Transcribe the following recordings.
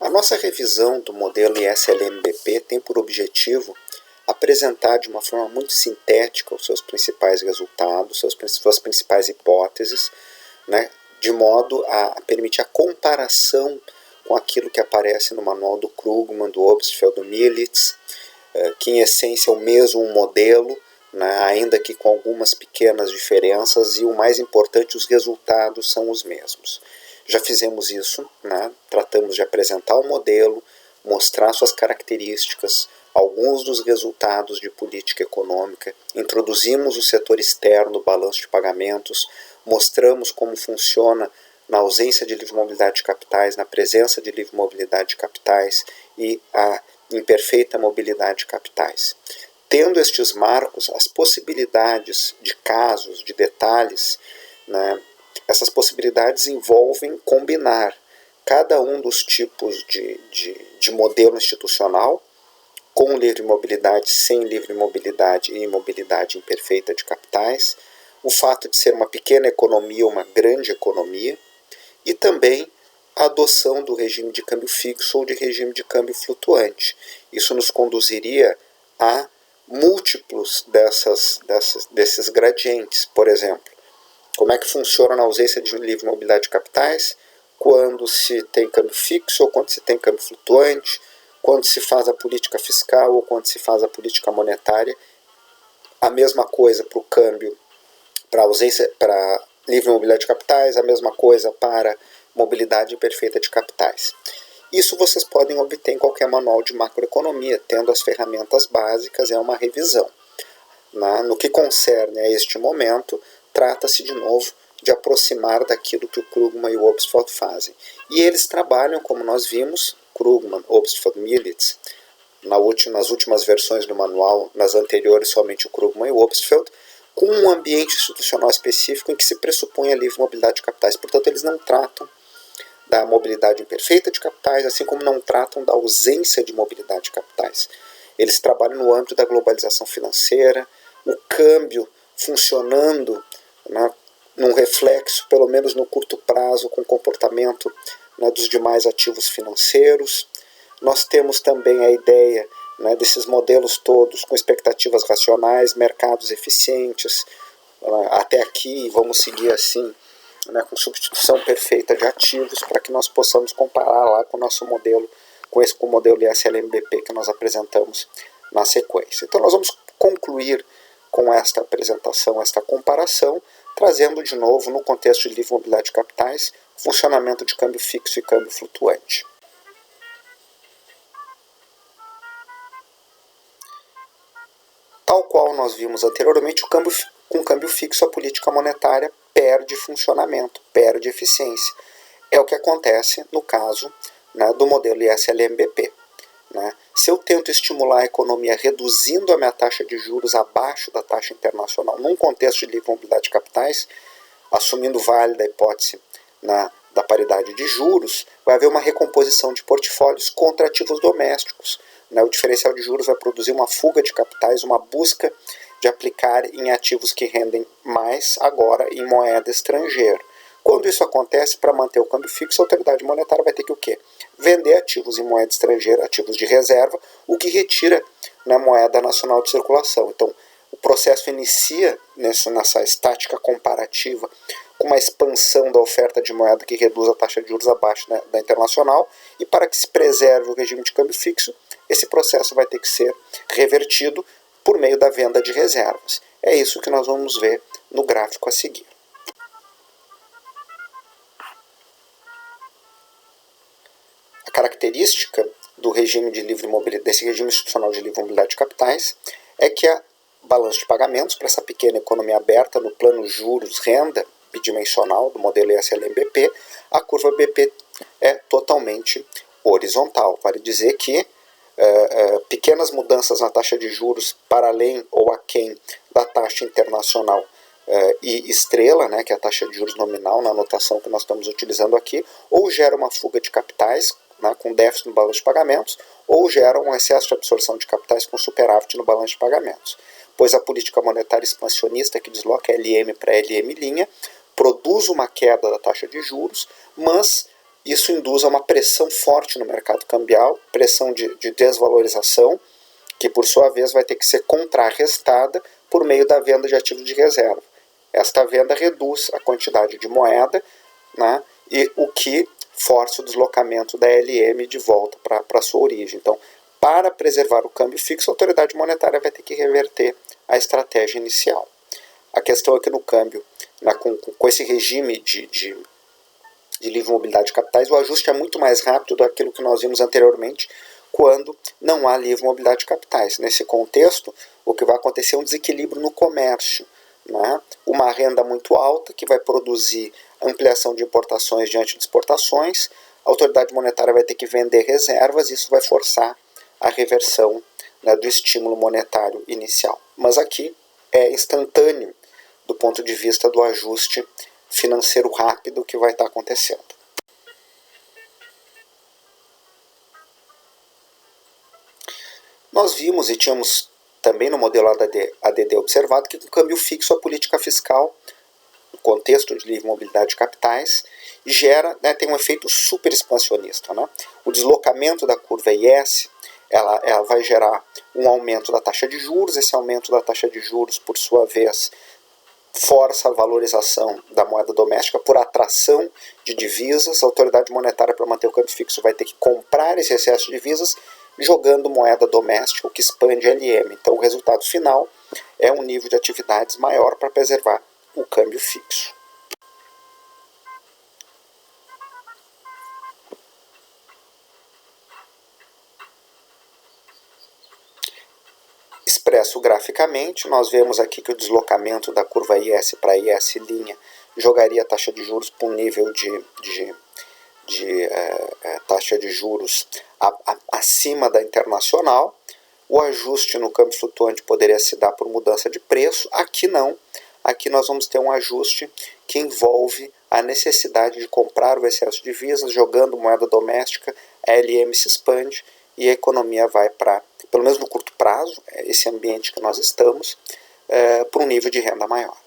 A nossa revisão do modelo ISLMBP tem por objetivo apresentar de uma forma muito sintética os seus principais resultados, suas principais hipóteses, né, de modo a permitir a comparação com aquilo que aparece no manual do Krugman, do Obstfeld, do Mielitz, que em essência é o mesmo modelo, né, ainda que com algumas pequenas diferenças, e o mais importante, os resultados são os mesmos. Já fizemos isso, né, tratamos de apresentar o modelo, mostrar suas características, alguns dos resultados de política econômica, introduzimos o setor externo do balanço de pagamentos, mostramos como funciona na ausência de livre mobilidade de capitais, na presença de livre mobilidade de capitais e a imperfeita mobilidade de capitais. Tendo estes marcos, as possibilidades de casos, de detalhes, né, essas possibilidades envolvem combinar cada um dos tipos de modelo institucional, com livre mobilidade, sem livre mobilidade e mobilidade imperfeita de capitais, o fato de ser uma pequena economia ou uma grande economia, e também a adoção do regime de câmbio fixo ou de regime de câmbio flutuante. Isso nos conduziria a múltiplos desses gradientes. Por exemplo, como é que funciona na ausência de livre mobilidade de capitais, quando se tem câmbio fixo ou quando se tem câmbio flutuante, quando se faz a política fiscal ou quando se faz a política monetária. A mesma coisa para o câmbio, para livre mobilidade de capitais, a mesma coisa para mobilidade imperfeita de capitais. Isso vocês podem obter em qualquer manual de macroeconomia, tendo as ferramentas básicas, é uma revisão. No que concerne a este momento, trata-se de novo de aproximar daquilo que o Krugman e o Obstfeld fazem. E eles trabalham, como nós vimos, Krugman, Obstfeld, Mielitz, nas últimas versões do manual, nas anteriores somente o Krugman e o Obstfeld, com um ambiente institucional específico em que se pressupõe a livre mobilidade de capitais. Portanto, eles não tratam da mobilidade imperfeita de capitais, assim como não tratam da ausência de mobilidade de capitais. Eles trabalham no âmbito da globalização financeira, o câmbio funcionando, né, num reflexo, pelo menos no curto prazo, com o comportamento, né, dos demais ativos financeiros. Nós temos também a ideia, né, desses modelos todos com expectativas racionais, mercados eficientes. Até aqui, vamos seguir assim, né, com substituição perfeita de ativos, para que nós possamos comparar lá com o nosso modelo, com o modelo ISLMBP que nós apresentamos na sequência. Então nós vamos concluir com esta apresentação, esta comparação, trazendo de novo, no contexto de livre mobilidade de capitais, o funcionamento de câmbio fixo e câmbio flutuante. Tal qual nós vimos anteriormente, com câmbio fixo a política monetária perde funcionamento, perde eficiência. É o que acontece no caso, né, do modelo ISLMBP. Né? Se eu tento estimular a economia reduzindo a minha taxa de juros abaixo da taxa internacional, num contexto de livre mobilidade de capitais, assumindo válida a hipótese da paridade de juros, vai haver uma recomposição de portfólios contra ativos domésticos. O diferencial de juros vai produzir uma fuga de capitais, uma busca de aplicar em ativos que rendem mais agora em moeda estrangeira. Quando isso acontece, para manter o câmbio fixo, a autoridade monetária vai ter que o quê? Vender ativos em moeda estrangeira, ativos de reserva, o que retira na moeda nacional de circulação. Então, o processo inicia nessa estática comparativa com uma expansão da oferta de moeda que reduz a taxa de juros abaixo, né, da internacional, e para que se preserve o regime de câmbio fixo, esse processo vai ter que ser revertido por meio da venda de reservas. É isso que nós vamos ver no gráfico a seguir. A característica do regime de livre mobilidade, desse regime institucional de livre mobilidade de capitais, é que a balanço de pagamentos para essa pequena economia aberta no plano juros-renda bidimensional do modelo ISLMBP, a curva BP é totalmente horizontal. Vale dizer que pequenas mudanças na taxa de juros para além ou aquém da taxa internacional e estrela, né, que é a taxa de juros nominal na anotação que nós estamos utilizando aqui, ou gera uma fuga de capitais, né, com déficit no balanço de pagamentos, ou gera um excesso de absorção de capitais com superávit no balanço de pagamentos. Pois a política monetária expansionista que desloca LM para LM', produz uma queda da taxa de juros, mas Isso induz a uma pressão forte no mercado cambial, pressão de desvalorização, que por sua vez vai ter que ser contrarrestada por meio da venda de ativos de reserva. Esta venda reduz a quantidade de moeda, né, e o que força o deslocamento da LM de volta para a sua origem. Então, para preservar o câmbio fixo, a autoridade monetária vai ter que reverter a estratégia inicial. A questão é que no câmbio, com esse regime de livre mobilidade de capitais, o ajuste é muito mais rápido daquilo que nós vimos anteriormente, quando não há livre mobilidade de capitais. Nesse contexto, o que vai acontecer é um desequilíbrio no comércio, né? Uma renda muito alta que vai produzir ampliação de importações diante de exportações, a autoridade monetária vai ter que vender reservas e isso vai forçar a reversão, né, do estímulo monetário inicial. Mas aqui é instantâneo do ponto de vista do ajuste financeiro rápido que vai estar acontecendo. Nós vimos e tínhamos também no modelo ADD observado que com câmbio fixo a política fiscal, no contexto de livre mobilidade de capitais, gera, né, tem um efeito super expansionista. Né? O deslocamento da curva IS ela vai gerar um aumento da taxa de juros, esse aumento da taxa de juros, por sua vez, força a valorização da moeda doméstica por atração de divisas. A autoridade monetária, para manter o câmbio fixo, vai ter que comprar esse excesso de divisas jogando moeda doméstica, o que expande a LM. Então, o resultado final é um nível de atividades maior para preservar o câmbio fixo. Expresso graficamente, nós vemos aqui que o deslocamento da curva IS para IS' jogaria a taxa de juros para um nível de taxa de juros acima da internacional. O ajuste no câmbio flutuante poderia se dar por mudança de preço. Aqui não. Aqui nós vamos ter um ajuste que envolve a necessidade de comprar o excesso de divisas, jogando moeda doméstica, a LM se expande e a economia vai para, pelo menos no curto prazo, esse ambiente que nós estamos, para um nível de renda maior.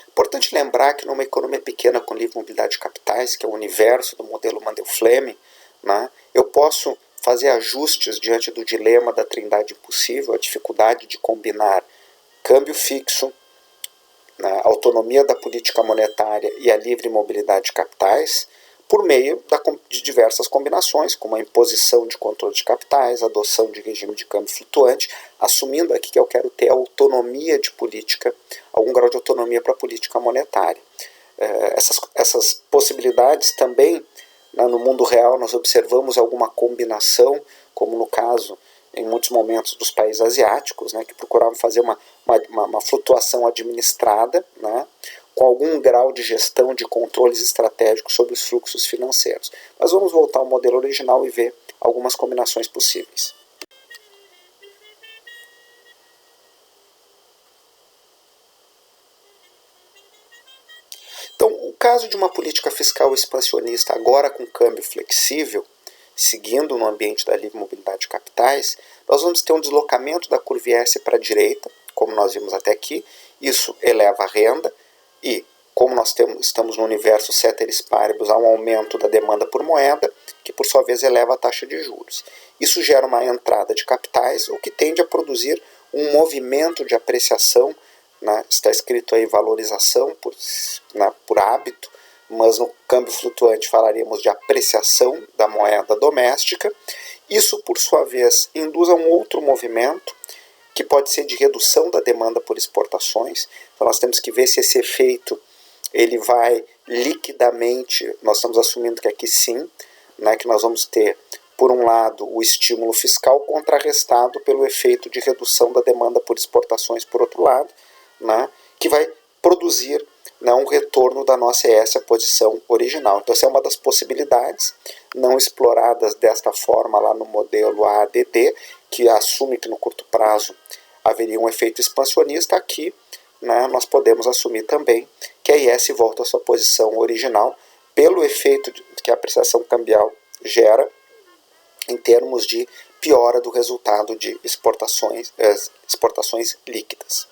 Importante lembrar que numa economia pequena com livre mobilidade de capitais, que é o universo do modelo Mandel-Fleming, né, eu posso fazer ajustes diante do dilema da trindade impossível, a dificuldade de combinar câmbio fixo, né, autonomia da política monetária e a livre mobilidade de capitais, por meio de diversas combinações, como a imposição de controle de capitais, a adoção de regime de câmbio flutuante, assumindo aqui que eu quero ter autonomia de política, algum grau de autonomia para a política monetária. Essas possibilidades também, né, no mundo real, nós observamos alguma combinação, como no caso, em muitos momentos, dos países asiáticos, né, que procuravam fazer uma flutuação administrada, né, com algum grau de gestão de controles estratégicos sobre os fluxos financeiros. Mas vamos voltar ao modelo original e ver algumas combinações possíveis. Então, o caso de uma política fiscal expansionista agora com câmbio flexível, seguindo no ambiente da livre mobilidade de capitais, nós vamos ter um deslocamento da curva IS para a direita, como nós vimos até aqui. Isso eleva a renda e, como nós estamos no universo ceteris paribus, há um aumento da demanda por moeda, que por sua vez eleva a taxa de juros. Isso gera uma entrada de capitais, o que tende a produzir um movimento de apreciação, né? Está escrito aí valorização por hábito, mas no câmbio flutuante falaríamos de apreciação da moeda doméstica. Isso, por sua vez, induz a um outro movimento, que pode ser de redução da demanda por exportações. Então nós temos que ver se esse efeito ele vai liquidamente, nós estamos assumindo que aqui sim, né, que nós vamos ter, por um lado, o estímulo fiscal contrarrestado pelo efeito de redução da demanda por exportações, por outro lado, né, que vai produzir, né, um retorno da nossa ES à posição original. Então essa é uma das possibilidades não exploradas desta forma lá no modelo ADD, que assume que no curto prazo haveria um efeito expansionista. Aqui, né, nós podemos assumir também que a IS volta à sua posição original pelo efeito que a apreciação cambial gera em termos de piora do resultado de exportações líquidas.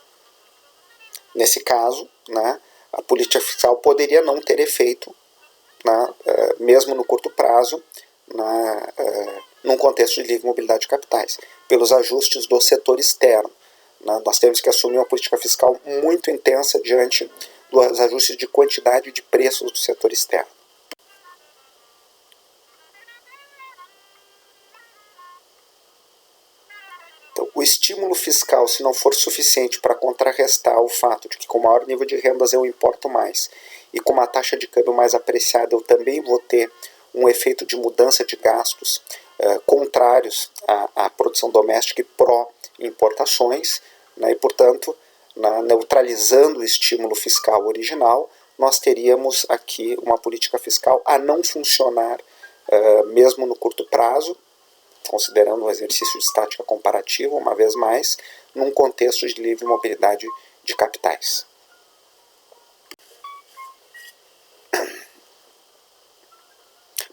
Nesse caso, né, a política fiscal poderia não ter efeito, né, mesmo no curto prazo, num contexto de livre mobilidade de capitais, pelos ajustes do setor externo. Né, nós temos que assumir uma política fiscal muito intensa diante dos ajustes de quantidade e de preços do setor externo. Então, o estímulo fiscal, se não for suficiente para contrarrestar o fato de que com maior nível de rendas eu importo mais e com uma taxa de câmbio mais apreciada eu também vou ter um efeito de mudança de gastos contrários à produção doméstica e pró-importações, né, e, portanto, neutralizando o estímulo fiscal original, nós teríamos aqui uma política fiscal a não funcionar mesmo no curto prazo, considerando um exercício de estática comparativa, uma vez mais, num contexto de livre mobilidade de capitais.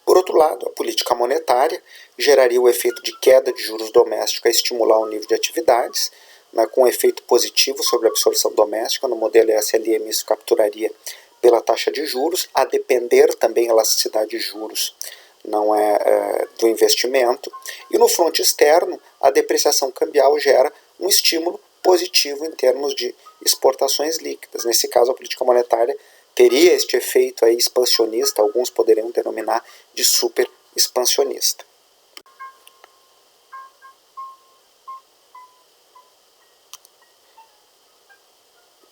Por outro lado, a política monetária geraria o efeito de queda de juros domésticos a estimular o nível de atividades, né, com efeito positivo sobre a absorção doméstica. No modelo SLM isso capturaria pela taxa de juros, a depender também da elasticidade de juros, não é do investimento. E no fronte externo, a depreciação cambial gera um estímulo positivo em termos de exportações líquidas. Nesse caso, a política monetária teria este efeito aí expansionista, alguns poderiam denominar de super expansionista.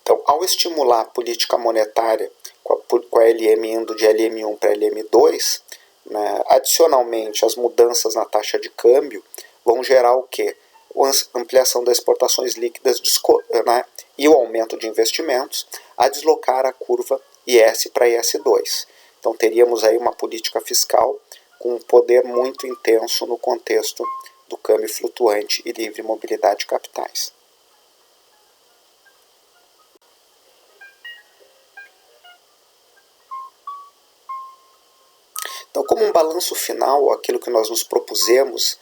Então, ao estimular a política monetária com a LM indo de LM1 para LM2, né, adicionalmente as mudanças na taxa de câmbio vão gerar o quê? A ampliação das exportações líquidas, né, e o aumento de investimentos, a deslocar a curva IS para IS2. Então teríamos aí uma política fiscal com um poder muito intenso no contexto do câmbio flutuante e livre mobilidade de capitais. Então, como um balanço final, aquilo que nós nos propusemos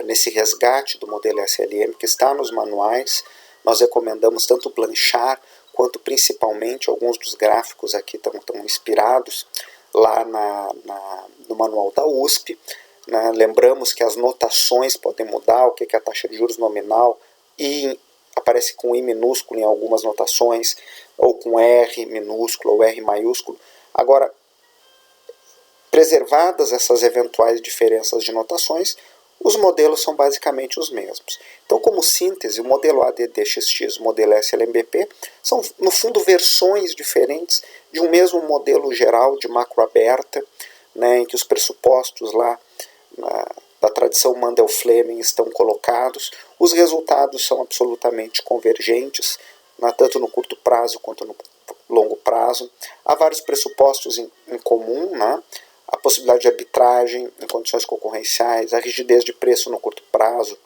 nesse resgate do modelo SLM, que está nos manuais, nós recomendamos tanto o Blanchard, quanto principalmente alguns dos gráficos aqui estão inspirados lá no manual da USP. Né? Lembramos que as notações podem mudar, o que é a taxa de juros nominal, e aparece com I minúsculo em algumas notações, ou com R minúsculo ou R maiúsculo. Agora, preservadas essas eventuais diferenças de notações, os modelos são basicamente os mesmos. Então, como síntese, o modelo ADD-XX e o modelo SLMBP são, no fundo, versões diferentes de um mesmo modelo geral de macro aberta, né, em que os pressupostos lá da tradição Mundell-Fleming estão colocados. Os resultados são absolutamente convergentes, né, tanto no curto prazo quanto no longo prazo. Há vários pressupostos em comum, né? A possibilidade de arbitragem em condições concorrenciais, a rigidez de preço no curto prazo,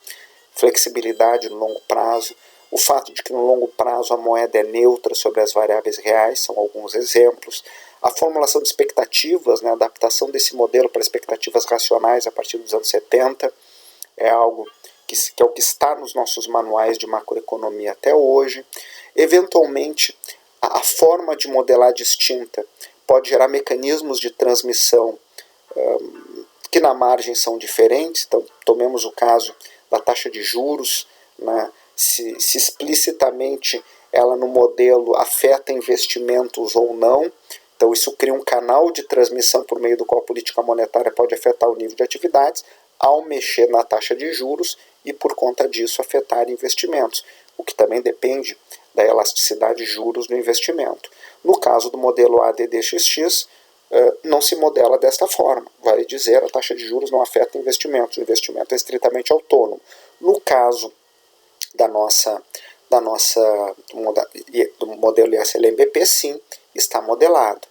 flexibilidade no longo prazo, o fato de que no longo prazo a moeda é neutra sobre as variáveis reais, são alguns exemplos, a formulação de expectativas, né, a adaptação desse modelo para expectativas racionais a partir dos anos 70, é algo que é o que está nos nossos manuais de macroeconomia até hoje. Eventualmente, a forma de modelar distinta pode gerar mecanismos de transmissão que na margem são diferentes. Então, tomemos o caso da taxa de juros, né? se explicitamente ela no modelo afeta investimentos ou não. Então, isso cria um canal de transmissão por meio do qual a política monetária pode afetar o nível de atividades ao mexer na taxa de juros e, por conta disso, afetar investimentos, o que também depende da elasticidade de juros no investimento. No caso do modelo ADD-XX, não se modela desta forma. Vale dizer, a taxa de juros não afeta investimentos, o investimento é estritamente autônomo. No caso do modelo SLMBP, sim, está modelado.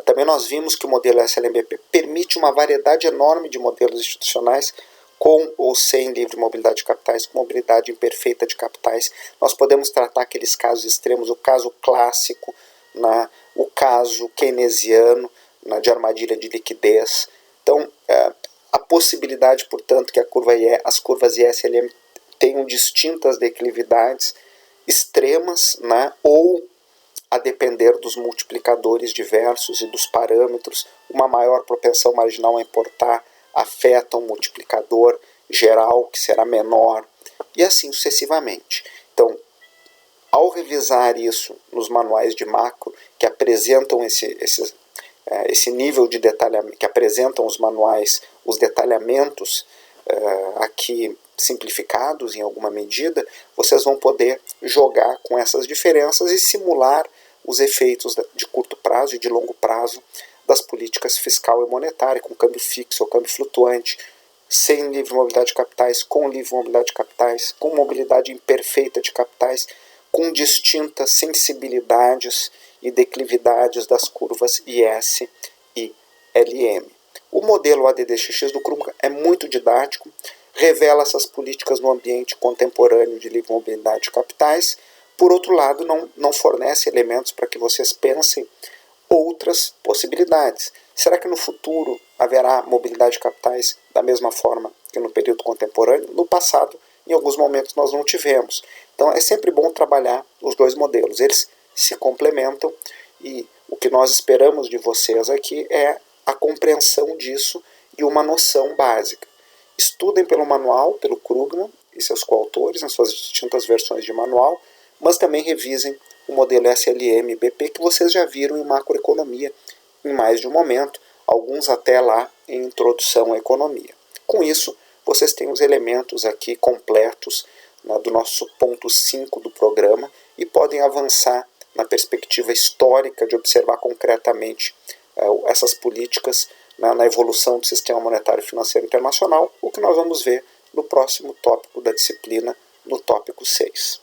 Também nós vimos que o modelo SLMBP permite uma variedade enorme de modelos institucionais com ou sem livre mobilidade de capitais, com mobilidade imperfeita de capitais. Nós podemos tratar aqueles casos extremos, o caso clássico, o caso keynesiano, de armadilha de liquidez. Então, a possibilidade, portanto, que as curvas ISLM tenham distintas declividades extremas, né, ou, a depender dos multiplicadores diversos e dos parâmetros, uma maior propensão marginal a importar afeta um multiplicador geral que será menor, e assim sucessivamente. Então, ao revisar isso nos manuais de macro, que apresentam esse nível de detalhamento, que apresentam os manuais, os detalhamentos aqui simplificados em alguma medida, vocês vão poder jogar com essas diferenças e simular os efeitos de curto prazo e de longo prazo das políticas fiscal e monetária, com câmbio fixo ou câmbio flutuante, sem livre mobilidade de capitais, com livre mobilidade de capitais, com mobilidade imperfeita de capitais, com distintas sensibilidades e declividades das curvas IS e LM. O modelo ADD-XX do Krugman é muito didático, revela essas políticas no ambiente contemporâneo de livre mobilidade de capitais. Por outro lado, não fornece elementos para que vocês pensem outras possibilidades. Será que no futuro haverá mobilidade de capitais da mesma forma que no período contemporâneo? No passado, em alguns momentos, nós não tivemos. Então é sempre bom trabalhar os dois modelos. Eles se complementam e o que nós esperamos de vocês aqui é a compreensão disso e uma noção básica. Estudem pelo manual, pelo Krugman e seus coautores, nas suas distintas versões de manual, mas também revisem o modelo SLM-BP que vocês já viram em macroeconomia em mais de um momento, alguns até lá em introdução à economia. Com isso, vocês têm os elementos aqui completos, né, do nosso ponto 5 do programa e podem avançar na perspectiva histórica de observar concretamente essas políticas, né, na evolução do sistema monetário e financeiro internacional, o que nós vamos ver no próximo tópico da disciplina, no tópico 6.